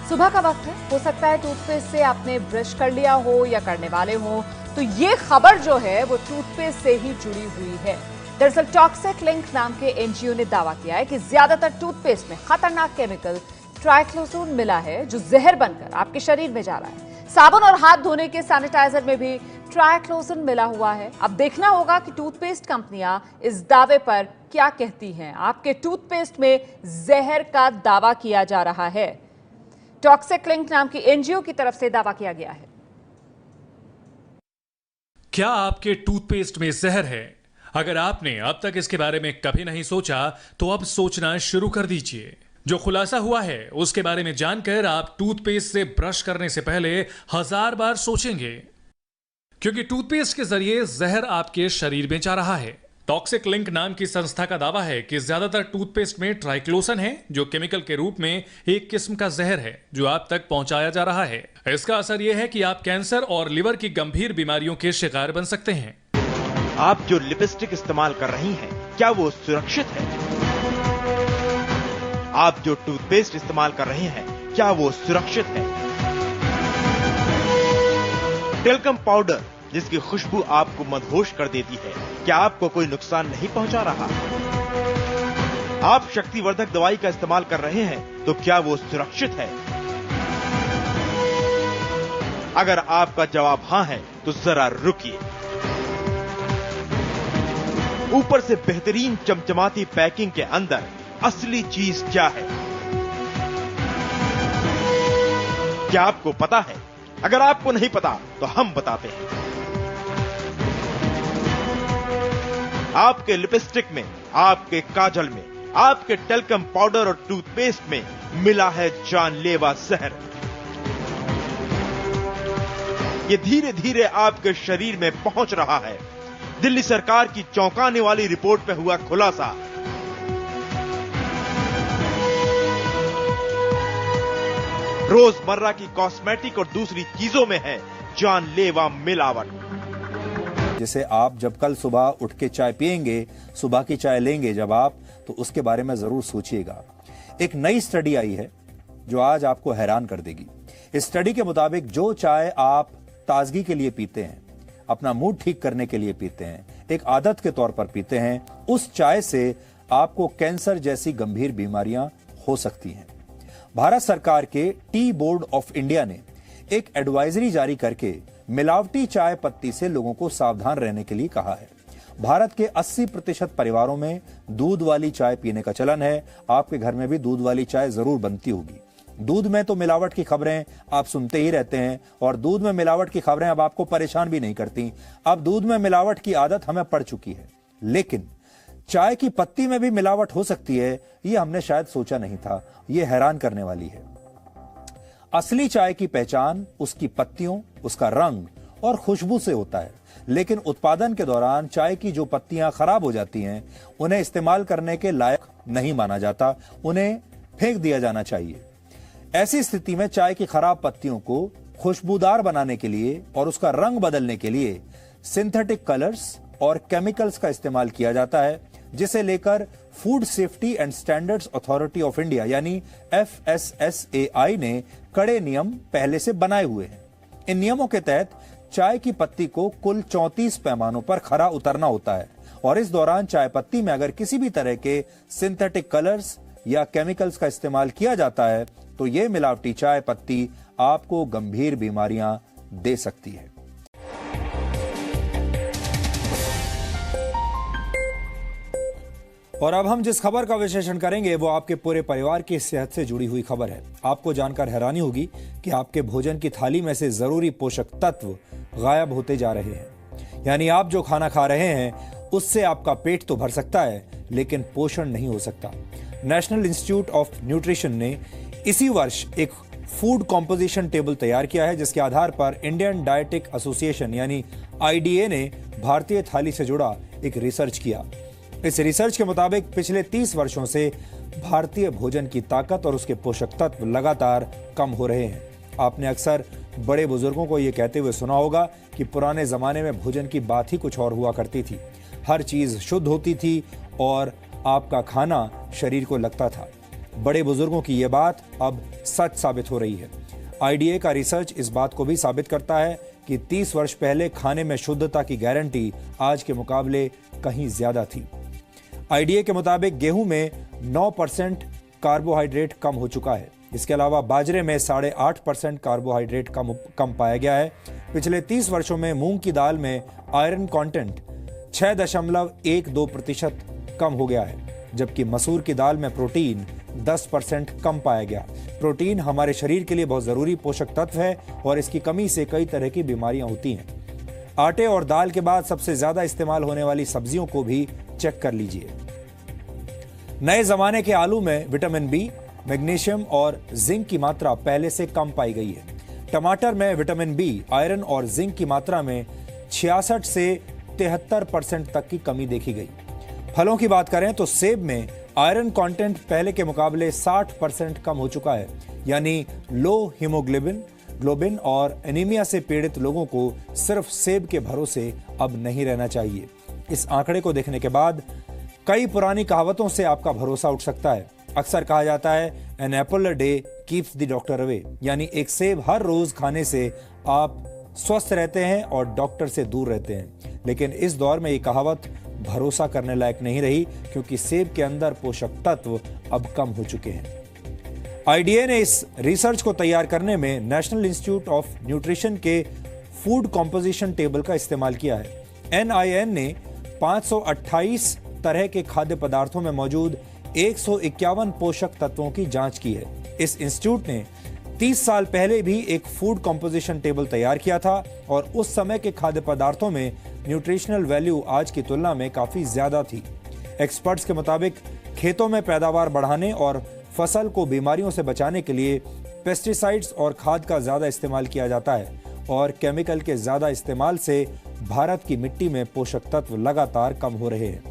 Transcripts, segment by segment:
सुबह का वक्त है, हो सकता है टूथपेस्ट से आपने ब्रश कर लिया हो या करने वाले हो, तो ये खबर जो है वो टूथपेस्ट से ही जुड़ी हुई है। दरअसल टॉक्सिक लिंक नाम के एनजीओ ने दावा किया है कि ज्यादातर टूथपेस्ट में खतरनाक केमिकल ट्राइक्लोजोन मिला है, जो जहर बनकर आपके शरीर में जा रहा है। साबुन और हाथ धोने के सैनिटाइजर में भी ट्राइक्लोजन मिला हुआ है। अब देखना होगा कि टूथपेस्ट कंपनियां इस दावे पर क्या कहती हैं। आपके टूथपेस्ट में जहर का दावा किया जा रहा है। टॉक्सिक लिंक नाम की एनजीओ की तरफ से दावा किया गया है। क्या आपके टूथपेस्ट में जहर है? अगर आपने अब तक इसके बारे में कभी नहीं सोचा तो अब सोचना शुरू कर दीजिए। जो खुलासा हुआ है उसके बारे में जानकर आप टूथपेस्ट से ब्रश करने से पहले 1000 बार सोचेंगे, क्योंकि टूथपेस्ट के जरिए जहर आपके शरीर में जा रहा है। टॉक्सिक लिंक नाम की संस्था का दावा है कि ज्यादातर टूथपेस्ट में ट्राइक्लोसन है, जो केमिकल के रूप में एक किस्म का जहर है जो आप तक पहुंचाया जा रहा है। इसका असर यह है कि आप कैंसर और लिवर की गंभीर बीमारियों के शिकार बन सकते हैं। आप जो लिपस्टिक इस्तेमाल कर रही हैं, क्या वो सुरक्षित है? आप जो टूथपेस्ट इस्तेमाल कर रहे हैं, क्या वो सुरक्षित है? टेल्कम पाउडर, जिसकी खुशबू आपको मदहोश कर देती है, क्या आपको कोई नुकसान नहीं पहुंचा रहा? आप शक्तिवर्धक दवाई का इस्तेमाल कर रहे हैं, तो क्या वो सुरक्षित है? अगर आपका जवाब हां है, तो जरा रुकिए। ऊपर से बेहतरीन चमचमाती पैकिंग के अंदर असली चीज क्या है? क्या आपको पता है? अगर आपको नहीं पता तो हम बताते हैं। आपके लिपस्टिक में, आपके काजल में, आपके टेल्कम पाउडर और टूथपेस्ट में मिला है जानलेवा जहर। ये धीरे धीरे आपके शरीर में पहुंच रहा है। दिल्ली सरकार की चौंकाने वाली रिपोर्ट पे हुआ खुलासा। रोजमर्रा की कॉस्मेटिक और दूसरी चीजों में है जानलेवा मिलावट। जैसे आप जब कल सुबह उठ के चाय पिएंगे, सुबह की चाय लेंगे जब आप, तो उसके बारे में जरूर सोचिएगा। एक नई स्टडी आई है जो आज आपको हैरान कर देगी। इस स्टडी के मुताबिक जो चाय आप ताजगी के लिए पीते हैं, अपना मूड ठीक करने के लिए पीते हैं, एक आदत के तौर पर पीते हैं, उस चाय से आपको कैंसर जैसी गंभीर बीमारियां हो सकती हैं। भारत सरकार के टी बोर्ड ऑफ इंडिया ने एक एडवाइजरी जारी करके मिलावटी चाय पत्ती से लोगों को सावधान रहने के लिए कहा है। भारत के 80% परिवारों में दूध वाली चाय पीने का चलन है। आपके घर में भी दूध वाली चाय जरूर बनती होगी। दूध में तो मिलावट की खबरें आप सुनते ही रहते हैं, और दूध में मिलावट की खबरें अब आपको परेशान भी नहीं करती। अब दूध में मिलावट की आदत हमें पड़ चुकी है। लेकिन चाय की पत्ती में भी मिलावट हो सकती है, यह हमने शायद सोचा नहीं था। यह हैरान करने वाली है। असली चाय की पहचान उसकी पत्तियों, उसका रंग और खुशबू से होता है। लेकिन उत्पादन के दौरान चाय की जो पत्तियां खराब हो जाती हैं, उन्हें इस्तेमाल करने के लायक नहीं माना जाता, उन्हें फेंक दिया जाना चाहिए। ऐसी स्थिति में चाय की खराब पत्तियों को खुशबूदार बनाने के लिए और उसका रंग बदलने के लिए सिंथेटिक कलर्स और केमिकल्स का इस्तेमाल किया जाता है, जिसे लेकर food safety and standards authority of India यानी FSSAI ने कड़े नियम पहले से बनाए हुए हैं। इन नियमों के तहत चाय की पत्ती को कुल 34 पैमानों पर खरा उतरना होता है, और इस दौरान चाय पत्ती में अगर किसी भी तरह के सिंथेटिक कलर्स या केमिकल्स का इस्तेमाल किया जाता है, तो यह मिलावटी चाय पत्ती आपको गंभीर बीमारियां दे सकती है। और अब हम जिस खबर का विश्लेषण करेंगे वो आपके पूरे परिवार की सेहत से जुड़ी हुई खबर है। आपको जानकर हैरानी होगी कि आपके भोजन की थाली में से जरूरी पोषक तत्व गायब होते जा रहे हैं। यानी आप जो खाना खा रहे हैं उससे आपका पेट तो भर सकता है, लेकिन पोषण नहीं हो सकता। नेशनल इंस्टीट्यूट ऑफ न्यूट्रिशन ने इसी वर्ष एक फूड कॉम्पोजिशन टेबल तैयार किया है, जिसके आधार पर इंडियन डायटिक एसोसिएशन यानी IDA ने भारतीय थाली से जुड़ा एक रिसर्च किया। इस रिसर्च के मुताबिक पिछले 30 वर्षों से भारतीय भोजन की ताकत और उसके पोषक तत्व लगातार कम हो रहे हैं। आपने अक्सर बड़े बुजुर्गों को यह कहते हुए सुना होगा कि पुराने जमाने में भोजन की बात ही कुछ और हुआ करती थी। हर चीज शुद्ध होती थी और आपका खाना शरीर को लगता था। बड़े बुजुर्गों की यह बात अब सच साबित हो रही है। आईडीए का रिसर्च इस बात को भी साबित करता है कि 30 वर्ष पहले खाने में शुद्धता की गारंटी आज के मुकाबले कहीं ज्यादा थी। आईडीए के मुताबिक गेहूं में 9% कार्बोहाइड्रेट कम हो चुका है। इसके अलावा बाजरे में 8.5% कार्बोहाइड्रेट कम पाया गया है। पिछले 30 वर्षों में मूंग की दाल में आयरन कंटेंट 6.12% कम हो गया है, जबकि मसूर की दाल में प्रोटीन 10% कम पाया गया। प्रोटीन हमारे शरीर के लिए बहुत जरूरी पोषक तत्व है और इसकी कमी से कई तरह की बीमारियां होती हैं। आटे और दाल के बाद सबसे ज्यादा इस्तेमाल होने वाली सब्जियों को भी चेक कर लीजिए। नए जमाने के आलू में विटामिन बी, मैग्नीशियम और जिंक की मात्रा पहले से कम पाई गई है। टमाटर में विटामिन बी, आयरन और जिंक की मात्रा में 66 से 73% तक की कमी देखी गई। फलों की बात करें तो सेब में आयरन कंटेंट पहले के मुकाबले 60% कम हो चुका है, यानी लो हीमोग्लोबिन और एनीमिया से पीड़ित लोगों को सिर्फ सेब के भरोसे अब नहीं रहना चाहिए। इस आंकड़े को देखने के बाद कई पुरानी कहावतों से आपका भरोसा उठ सकता है। अक्सर कहा जाता है an apple a day keeps the doctor away, यानी एक सेब हर रोज खाने से आप स्वस्थ रहते हैं और डॉक्टर से दूर रहते हैं। लेकिन इस दौर में ये कहावत भरोसा करने लायक नहीं रही, क्योंकि सेब के अंदर पोषक तत्व अब कम हो चुके हैं। आईडीए ने इस रिसर्च को तैयार करने में नेशनल इंस्टीट्यूट ऑफ न्यूट्रिशन के फूड कॉम्पोजिशन टेबल का इस्तेमाल किया है। एनआईएन ने 528 तरह के खाद्य पदार्थों में मौजूद 151 पोषक तत्वों की जांच की है। इस इंस्टीट्यूट ने 30 साल पहले भी एक फूड कॉम्पोजिशन टेबल तैयार किया था और उस समय के खाद्य पदार्थों में न्यूट्रिशनल वैल्यू आज की तुलना में काफी ज्यादा थी। एक्सपर्ट्स के मुताबिक खेतों में पैदावार बढ़ाने और फसल को बीमारियों से बचाने के लिए पेस्टिसाइड्स और खाद का ज्यादा इस्तेमाल किया जाता है और केमिकल के ज्यादा इस्तेमाल से भारत की मिट्टी में पोषक तत्व लगातार कम हो रहे हैं,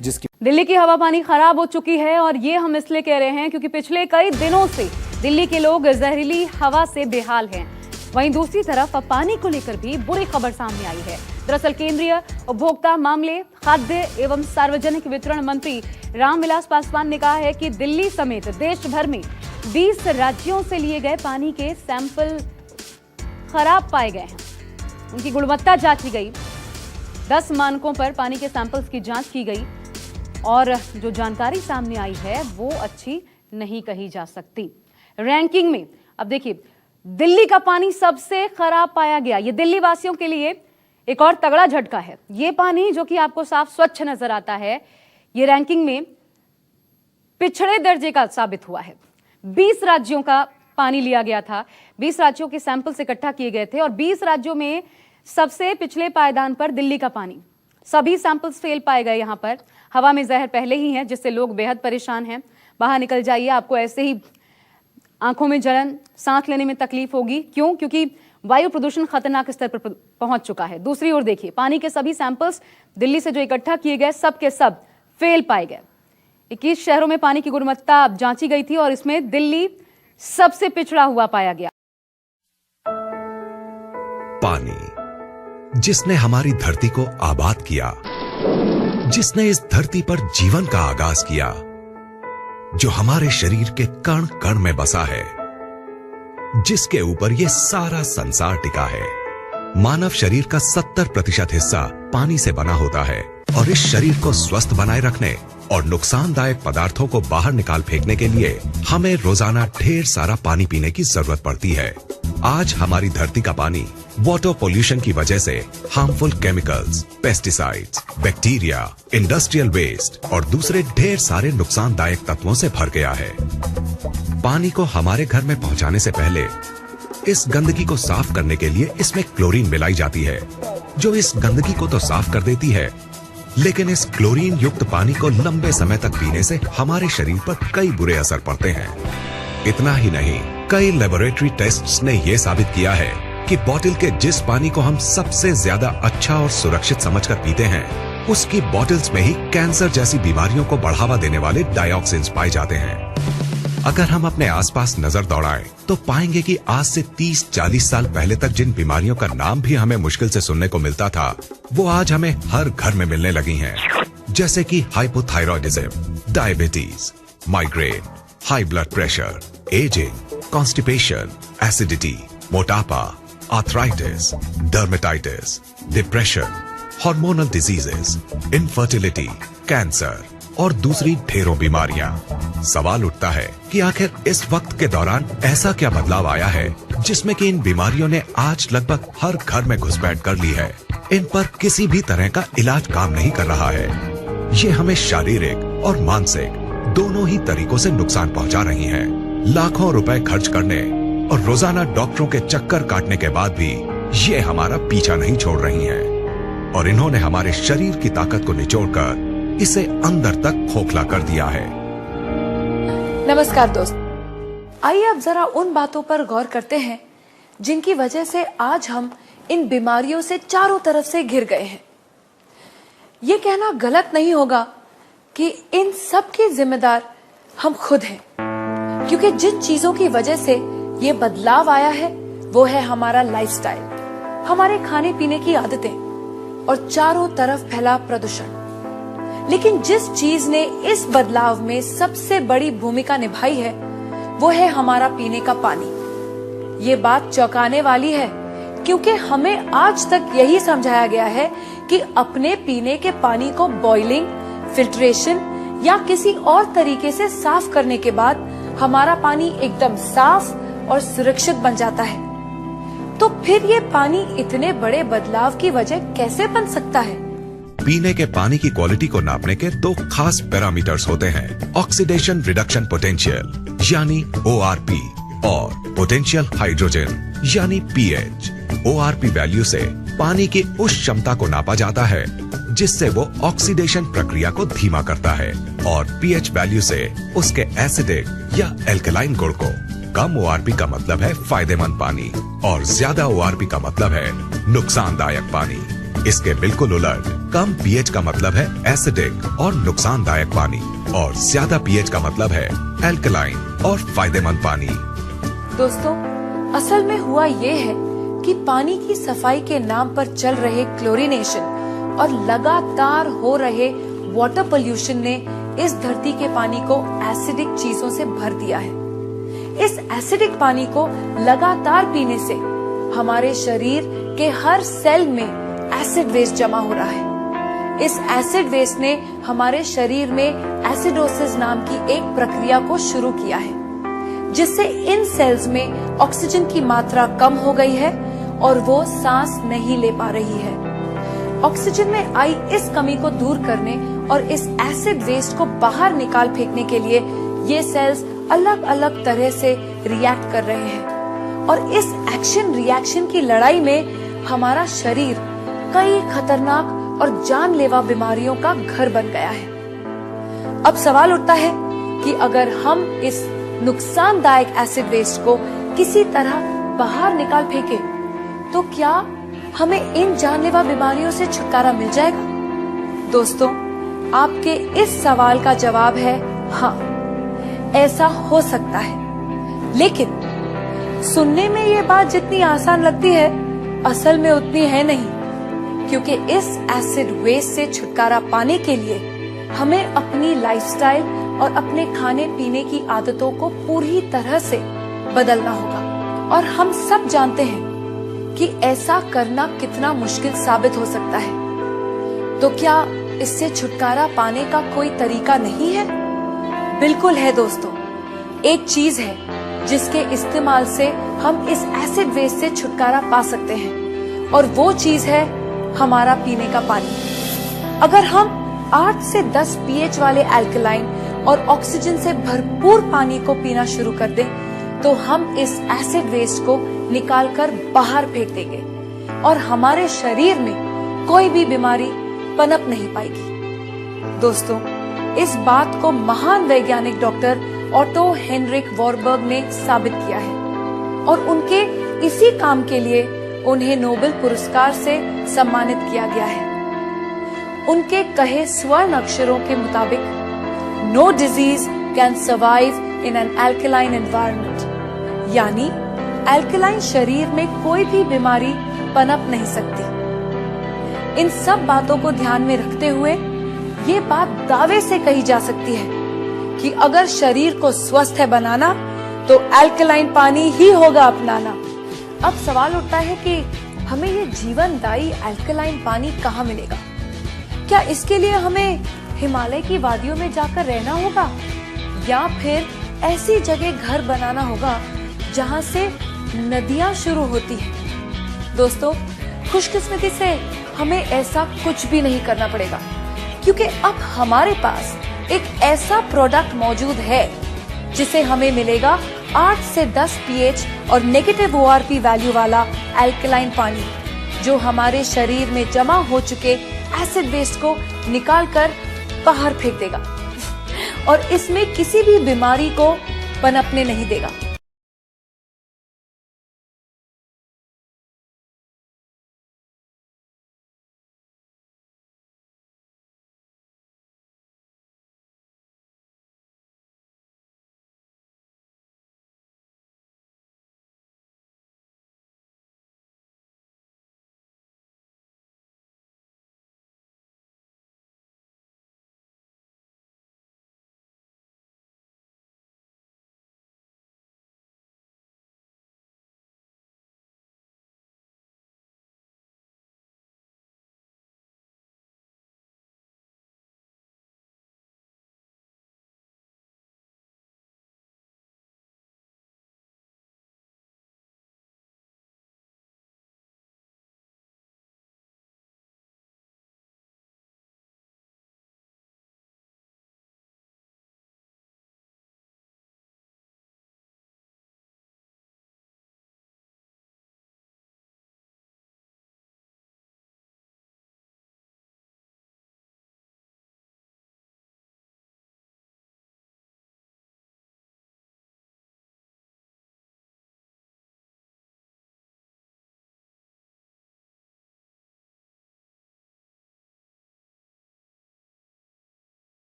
जिसकी दिल्ली की हवा पानी खराब हो चुकी है। और ये हम इसलिए कह रहे हैं क्योंकि पिछले कई दिनों से दिल्ली के लोग जहरीली हवा से बेहाल हैं। वहीं दूसरी तरफ अब पानी को लेकर भी बुरी खबर सामने आई है। दरअसल केंद्रीय उपभोक्ता मामले, खाद्य एवं सार्वजनिक वितरण मंत्री रामविलास पासवान ने कहा है कि दिल्ली समेत देश भर में 20 राज्यों से लिए गए पानी के सैंपल खराब पाए गए हैं। उनकी गुणवत्ता जांची गई, 10 मानकों पर पानी के सैंपल्स की जांच की गई और जो जानकारी सामने आई है वो अच्छी नहीं कही जा सकती। रैंकिंग में अब देखिए, दिल्ली का पानी सबसे खराब पाया गया। ये दिल्ली वासियों के लिए एक और तगड़ा झटका है। ये पानी जो कि आपको साफ स्वच्छ नजर आता है, ये रैंकिंग में पिछड़े दर्जे का साबित हुआ है। 20 राज्यों का पानी लिया गया था, 20 राज्यों के सैंपल्स इकट्ठा किए गए थे और 20 राज्यों में सबसे पिछले पायदान पर दिल्ली का पानी। सभी सैंपल्स फेल पाए गए। यहां पर हवा में जहर पहले ही है, जिससे लोग बेहद परेशान हैं। बाहर निकल जाइए, आपको ऐसे ही आंखों में जलन, सांस लेने में तकलीफ होगी। क्यों? क्योंकि वायु प्रदूषण खतरनाक स्तर पर पहुंच चुका है। दूसरी ओर देखिए, पानी के सभी सैंपल्स दिल्ली से जो इकट्ठा किए गए, सब के सब फेल पाए गए। 21 शहरों में पानी की गुणवत्ता जांची गई थी और इसमें दिल्ली सबसे पिछड़ा हुआ पाया गया। पानी, जिसने हमारी धरती को आबाद किया, जिसने इस धरती पर जीवन का आगाज किया, जो हमारे शरीर के कण कण में बसा है, जिसके ऊपर ये सारा संसार टिका है। मानव शरीर का 70% हिस्सा पानी से बना होता है और इस शरीर को स्वस्थ बनाए रखने और नुकसानदायक पदार्थों को बाहर निकाल फेंकने के लिए हमें रोजाना ढेर सारा पानी पीने की जरूरत पड़ती है। आज हमारी धरती का पानी वाटर पोल्यूशन की वजह से harmful chemicals, pesticides, bacteria, industrial waste और दूसरे ढेर सारे नुकसानदायक तत्वों से भर गया है। पानी को हमारे घर में पहुंचाने से पहले इस गंदगी को साफ करने के लिए इसमें क्लोरीन मिलाई जाती है, जो इस गंदगी को तो साफ कर देती है, लेकिन इस क्लोरीन युक्त पानी को लंबे समय तक पीने से हमारे शरीर पर कई बुरे असर पड़ते हैं। इतना ही नहीं, कई लेबोरेटरी टेस्ट्स ने यह साबित किया है कि बोतल के जिस पानी को हम सबसे ज्यादा अच्छा और सुरक्षित समझकर पीते हैं, उसकी बोतल्स में ही कैंसर जैसी बीमारियों को बढ़ावा देने वाले डाइऑक्सिन्स पाए जाते हैं। अगर हम अपने आसपास नजर दौड़ाएं तो पाएंगे कि आज से 30-40 साल पहले तक जिन बीमारियों का नाम भी हमें मुश्किल से सुनने को मिलता था, वो आज हमें हर घर में मिलने लगी हैं। जैसे कि hypothyroidism, diabetes, migraine, high blood pressure, ageing, constipation, acidity, मोटापा, arthritis, dermatitis, depression, hormonal diseases, infertility, cancer और दूसरी ढेरों बीमारियां। सवाल उठता है कि आखिर इस वक्त के दौरान ऐसा क्या बदलाव आया है जिसमें कि इन बीमारियों ने आज लगभग हर घर में घुसपैठ कर ली है। इन पर किसी भी तरह का इलाज काम नहीं कर रहा है। ये हमें शारीरिक और मानसिक दोनों ही तरीकों से नुकसान पहुंचा रही हैं। लाखों रुपए खर्च करने और रोजाना डॉक्टरों के चक्कर काटने के बाद भी ये हमारा पीछा नहीं छोड़ रही हैं। और इन्होंने हमारे शरीर की ताकत को निचोड़कर इसे अंदर तक खोखला कर दिया है। नमस्कार दोस्त, आइए अब जरा उन बातों पर गौर करते हैं जिनकी वजह से आज हम इन बीमारियों से चारों तरफ से घिर गए हैं। ये कहना गलत नहीं होगा कि इन सब के जिम्मेदार हम खुद हैं, क्योंकि जिन चीजों की वजह से ये बदलाव आया है वो है हमारा लाइफस्टाइल, हमारे खाने पीने की आदतें और चारों तरफ फैला प्रदूषण। लेकिन जिस चीज ने इस बदलाव में सबसे बड़ी भूमिका निभाई है वो है हमारा पीने का पानी। ये बात चौंकाने वाली है, क्योंकि हमें आज तक यही समझाया गया है कि अपने पीने के पानी को बॉइलिंग, फिल्ट्रेशन या किसी और तरीके से साफ करने के बाद हमारा पानी एकदम साफ और सुरक्षित बन जाता है। तो फिर ये पानी इतने बड़े बदलाव की वजह कैसे बन सकता है? पीने के पानी की क्वालिटी को नापने के दो खास पैरामीटर्स होते हैं, ऑक्सीडेशन रिडक्शन पोटेंशियल यानी ORP और पोटेंशियल हाइड्रोजन यानी pH। ORP वैल्यू से पानी की उस क्षमता को नापा जाता है जिससे वो ऑक्सीडेशन प्रक्रिया को धीमा करता है, और pH वैल्यू से उसके एसिडिक या एल्कलाइन गुण को। कम ORP का मतलब है फायदेमंद पानी और ज्यादा ORP का मतलब है नुकसानदायक पानी। इसके बिल्कुल उलट, कम pH का मतलब है एसिडिक और नुकसानदायक पानी, और ज्यादा pH का मतलब है एल्कलाइन और फायदेमंद पानी। दोस्तों, असल में हुआ ये है कि पानी की सफाई के नाम पर चल रहे क्लोरीनेशन और लगातार हो रहे वाटर पोल्यूशन ने इस धरती के पानी को एसिडिक चीजों से भर दिया है। इस एसिडिक पानी को लगातार पीने से हमारे शरीर के हर सेल में एसिड वेस्ट जमा हो रहा है। इस एसिड वेस्ट ने हमारे शरीर में एसिडोसिस नाम की एक प्रक्रिया को शुरू किया है, जिससे इन सेल्स में ऑक्सीजन की मात्रा कम हो गई है और वो सांस नहीं ले पा रही है। ऑक्सीजन में आई इस कमी को दूर करने और इस एसिड वेस्ट को बाहर निकाल फेंकने के लिए ये सेल्स अलग अलग तरह से रिएक्ट कर रहे हैं, और इस एक्शन रिएक्शन की लड़ाई में हमारा शरीर कई खतरनाक और जानलेवा बीमारियों का घर बन गया है। अब सवाल उठता है कि अगर हम इस नुकसानदायक एसिड वेस्ट को किसी तरह बाहर निकाल फेंके तो क्या हमें इन जानलेवा बीमारियों से छुटकारा मिल जाएगा? दोस्तों, आपके इस सवाल का जवाब है हाँ, ऐसा हो सकता है। लेकिन सुनने में ये बात जितनी आसान लगती है, असल में उतनी है नहीं, क्योंकि इस एसिड वेस्ट से छुटकारा पाने के लिए हमें अपनी लाइफस्टाइल और अपने खाने पीने की आदतों को पूरी तरह से बदलना होगा। और हम सब जानते हैं कि ऐसा करना कितना मुश्किल साबित हो सकता है। तो क्या इससे छुटकारा पाने का कोई तरीका नहीं है? बिल्कुल है दोस्तों। एक चीज है जिसके इस्तेमाल से हम इस एसिड वेस्ट से छुटकारा पा सकते हैं, और वो चीज है हमारा पीने का पानी। अगर हम 8 से 10 pH वाले एल्कलाइन और ऑक्सीजन से भरपूर पानी को पीना शुरू कर दें, तो हम इस एसिड वेस्ट को निकालकर बाहर फेंक देंगे और हमारे शरीर में कोई भी बीमारी पनप नहीं पाएगी। दोस्तों, इस बात को महान वैज्ञानिक डॉक्टर ऑटो हेनरिक वॉरबर्ग ने साबित किया है, और उनके इसी काम के लिए उन्हें नोबेल पुरस्कार से सम्मानित किया गया है। उनके कहे स्वर्ण अक्षरों के मुताबिक, no disease can survive in an alkaline environment, यानी एल्कलाइन शरीर में कोई भी बीमारी पनप नहीं सकती। इन सब बातों को ध्यान में रखते हुए ये बात दावे से कही जा सकती है कि अगर शरीर को स्वस्थ है बनाना तो अल्कलाइन पानी ही होगा अपनाना। अब सवाल उठता है कि हमें ये जीवनदायी अल्कलाइन पानी कहाँ मिलेगा? क्या इसके लिए हमें हिमालय की वादियों में जाकर रहना होगा या फिर ऐसी जगह घर बनाना होगा जहाँ से नदियाँ शुरू होती हैं? दोस्तों, खुशकिस्मती से हमें ऐसा कुछ भी नहीं करना पड़ेगा, क्योंकि अब हमारे पास एक ऐसा प्रोडक्ट मौजूद है जिसे हमें मिलेगा 8 से 10 pH और नेगेटिव ORP वैल्यू वाला अल्कलाइन पानी, जो हमारे शरीर में जमा हो चुके एसिड वेस्ट को निकाल कर बाहर फेंक देगा और इसमें किसी भी बीमारी को पनपने नहीं देगा।